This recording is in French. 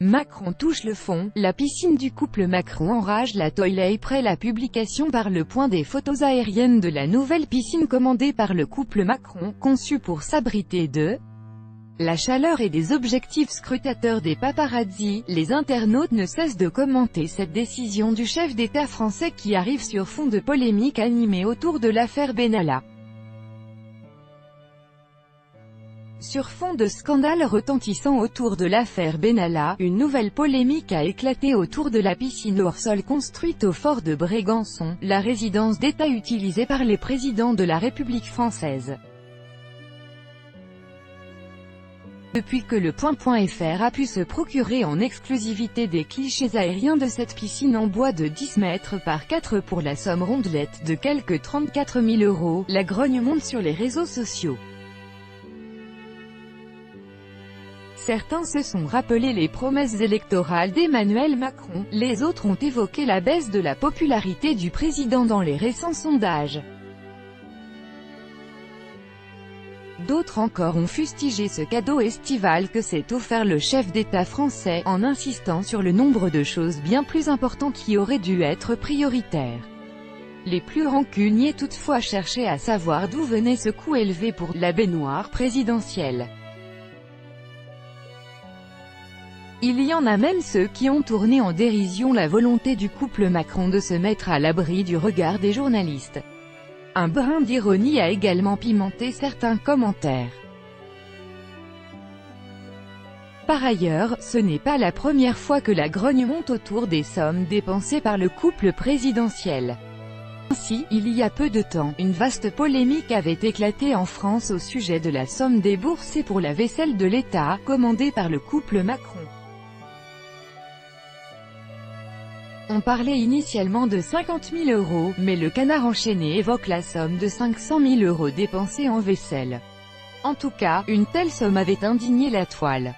Macron touche le fond, la piscine du couple Macron enrage la toile après la publication par Le Point des photos aériennes de la nouvelle piscine commandée par le couple Macron, conçue pour s'abriter de la chaleur et des objectifs scrutateurs des paparazzis. Les internautes ne cessent de commenter cette décision du chef d'État français qui arrive sur fond de polémique animée autour de l'affaire Benalla. Sur fond de scandale retentissant autour de l'affaire Benalla, une nouvelle polémique a éclaté autour de la piscine hors sol construite au fort de Brégançon, la résidence d'État utilisée par les présidents de la République française. Depuis que le Point.fr a pu se procurer en exclusivité des clichés aériens de cette piscine en bois de 10 mètres par 4 pour la somme rondelette de quelque 34 000 €, la grogne monte sur les réseaux sociaux. Certains se sont rappelé les promesses électorales d'Emmanuel Macron, les autres ont évoqué la baisse de la popularité du président dans les récents sondages. D'autres encore ont fustigé ce cadeau estival que s'est offert le chef d'État français, en insistant sur le nombre de choses bien plus importantes qui auraient dû être prioritaires. Les plus rancuniers toutefois cherchaient à savoir d'où venait ce coût élevé pour la baignoire présidentielle. Il y en a même ceux qui ont tourné en dérision la volonté du couple Macron de se mettre à l'abri du regard des journalistes. Un brin d'ironie a également pimenté certains commentaires. Par ailleurs, ce n'est pas la première fois que la grogne monte autour des sommes dépensées par le couple présidentiel. Ainsi, il y a peu de temps, une vaste polémique avait éclaté en France au sujet de la somme déboursée pour la vaisselle de l'État, commandée par le couple Macron. On parlait initialement de 50 000 €, mais le Canard enchaîné évoque la somme de 500 000 € dépensée en vaisselle. En tout cas, une telle somme avait indigné la toile.